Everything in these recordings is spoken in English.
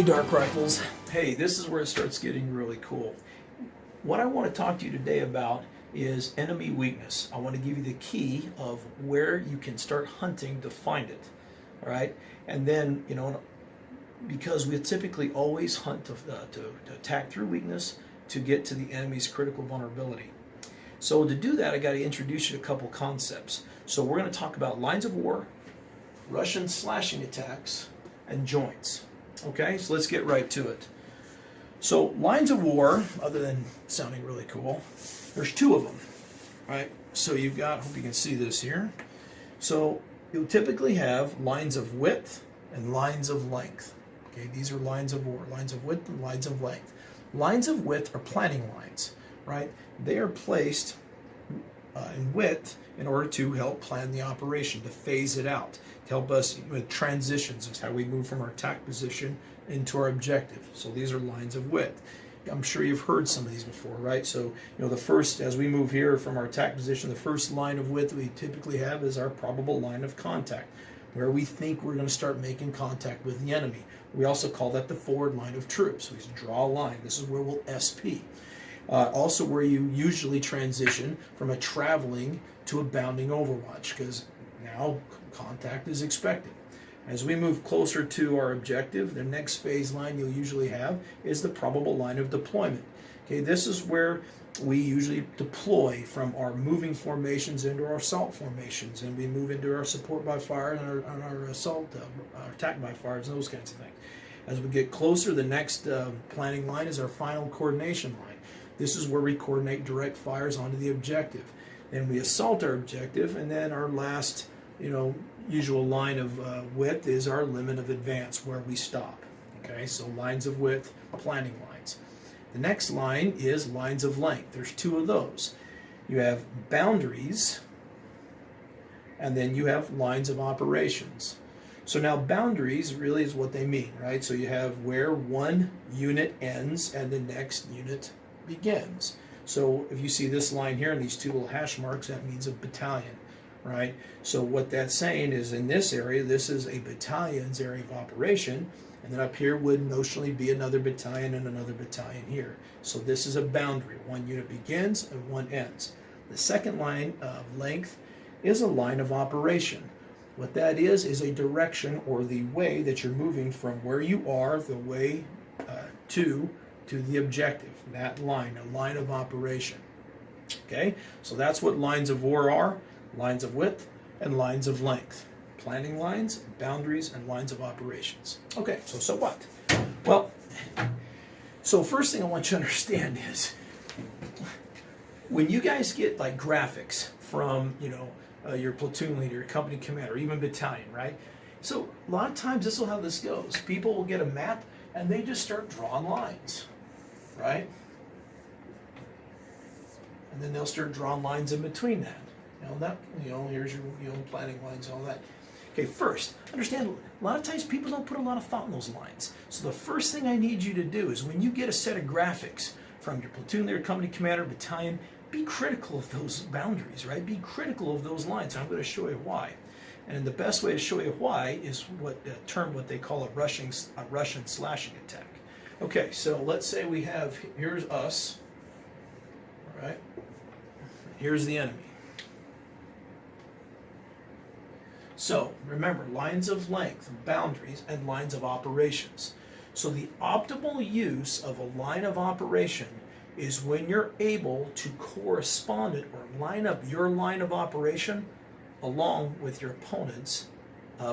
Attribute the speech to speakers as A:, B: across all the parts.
A: Hey Dark Rifles. Hey, this is where it starts getting really cool. What I want to talk to you today about is enemy weakness. I want to give you the key of where you can start hunting to find it. All right? And then, because we typically always hunt to attack through weakness to get to the enemy's critical vulnerability. So to do that, I got to introduce you to a couple concepts. So we're going to talk about lines of war, Russian slashing attacks, and joints. Okay, so let's get right to it. So lines of war, other than sounding really cool, there's two of them, right? So you've got, I hope you can see this here. So you'll typically have lines of width and lines of length. Okay, these are lines of war, lines of width and lines of length. Lines of width are planning lines, right? They are placed in width in order to help plan the operation, to phase it out, to help us with transitions. It's how we move from our attack position into our objective. So these are lines of width. I'm sure you've heard some of these before, right? So, the first, as we move here from our attack position, the first line of width we typically have is our probable line of contact, where we think we're going to start making contact with the enemy. We also call that the forward line of troops. We draw a line. This is where we'll SP. Also where you usually transition from a traveling to a bounding overwatch, because now contact is expected. As we move closer to our objective, the next phase line you'll usually have is the probable line of deployment. Okay, this is where we usually deploy from our moving formations into our assault formations, and we move into our support by fire and our assault, our attack by fires, and those kinds of things. As we get closer, the next planning line is our final coordination line. This is where we coordinate direct fires onto the objective. Then we assault our objective, and then our last, usual line of width is our limit of advance, where we stop. Okay, so lines of width, planning lines. The next line is lines of length. There's two of those. You have boundaries, and then you have lines of operations. So now boundaries really is what they mean, right? So you have where one unit ends and the next unit begins. So if you see this line here and these two little hash marks, that means a battalion, right? So what that's saying is, in this area, this is a battalion's area of operation, and then up here would notionally be another battalion and another battalion here. So this is a boundary. One unit begins and one ends. The second line of length is a line of operation. What that is a direction or the way that you're moving from where you are the way to the objective. That line, a line of operation. Okay, so that's what lines of war are: lines of width and lines of length. Planning lines, boundaries, and lines of operations. Okay, so what? Well, so first thing I want you to understand is, when you guys get like graphics from, your platoon leader, your company commander, or even battalion, right? So a lot of times this is how this goes. People will get a map and they just start drawing lines, right? And then they'll start drawing lines in between that. Here's your planning lines and all that. Okay, first, understand, a lot of times people don't put a lot of thought in those lines. So the first thing I need you to do is, when you get a set of graphics from your platoon leader, company commander, battalion, be critical of those boundaries, right? Be critical of those lines. I'm going to show you why. And the best way to show you why is what they call a Russian slashing attack. Okay, so let's say we have, here's us, all right? Here's the enemy. So remember, lines of length, boundaries, and lines of operations. So the optimal use of a line of operation is when you're able to correspond it or line up your line of operation along with your opponent's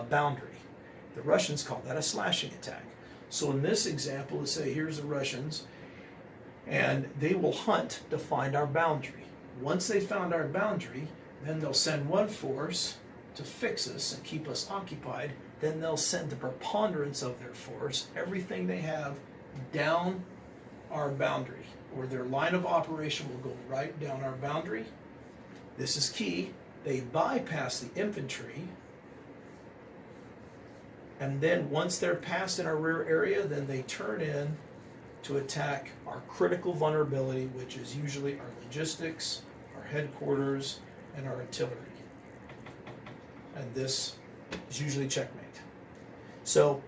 A: boundary. The Russians call that a slashing attack. So in this example, let's say here's the Russians, and they will hunt to find our boundary. Once they found our boundary, then they'll send one force to fix us and keep us occupied. Then they'll send the preponderance of their force, everything they have, down our boundary, or their line of operation will go right down our boundary. This is key. They bypass the infantry, and then once they're passed in our rear area, then they turn in to attack our critical vulnerability, which is usually our logistics, our headquarters, and our artillery. And this is usually checkmate. So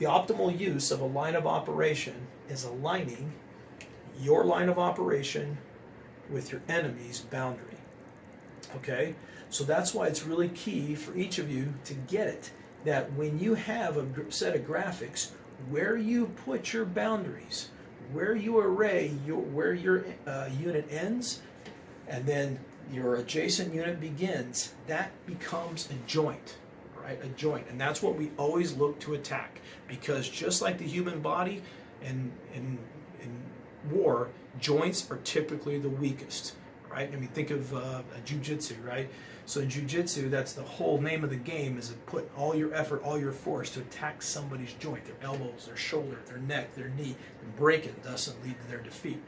A: The optimal use of a line of operation is aligning your line of operation with your enemy's boundary. Okay? So that's why it's really key for each of you to get it, that when you have a set of graphics, where you put your boundaries, where you array where your unit ends, and then your adjacent unit begins, that becomes a joint, right? A joint. And that's what we always look to attack, because just like the human body in war, joints are typically the weakest, right? I mean, think of jiu-jitsu, right? So in jiu-jitsu, that's the whole name of the game, is to put all your effort, all your force to attack somebody's joint, their elbows, their shoulder, their neck, their knee, and break it, thus lead to their defeat.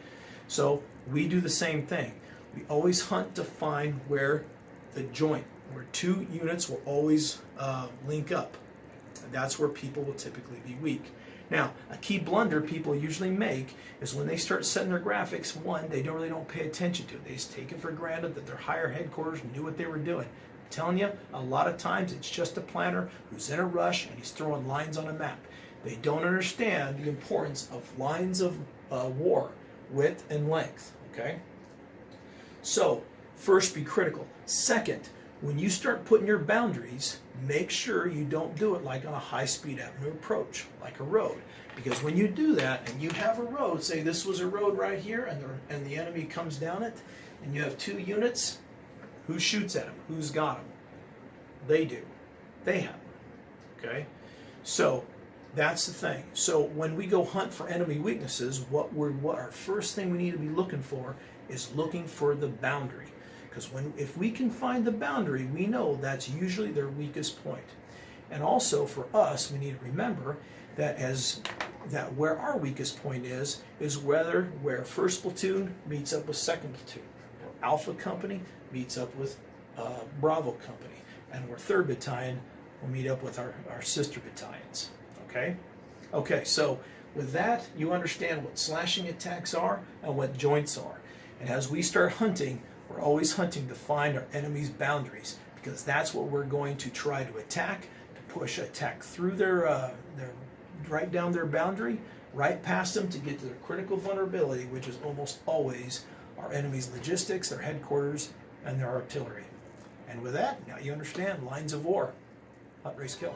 A: So we do the same thing. We always hunt to find where the joint, where two units will always link up. And that's where people will typically be weak. Now, a key blunder people usually make is when they start setting their graphics, one, they really don't pay attention to it. They just take it for granted that their higher headquarters knew what they were doing. I'm telling you, a lot of times it's just a planner who's in a rush and he's throwing lines on a map. They don't understand the importance of lines of war, width and length, okay? So, first, be critical. Second, when you start putting your boundaries, make sure you don't do it like on a high-speed avenue approach, like a road. Because when you do that, and you have a road, say this was a road right here, and the enemy comes down it, and you have two units, who shoots at them? Who's got them? They do. They have them. Okay? So, that's the thing. So, when we go hunt for enemy weaknesses, what our first thing we need to be looking for is looking for the boundary. Because if we can find the boundary, we know that's usually their weakest point. And also for us, we need to remember that where our weakest point is where first platoon meets up with second platoon, where Alpha company meets up with Bravo company, and where third battalion will meet up with our sister battalions. Okay? Okay, so with that, you understand what slashing attacks are and what joints are. And as we start hunting, we're always hunting to find our enemy's boundaries, because that's what we're going to try to attack, to attack through their right down their boundary, right past them to get to their critical vulnerability, which is almost always our enemy's logistics, their headquarters, and their artillery. And with that, now you understand lines of war. Hunt, race, kill.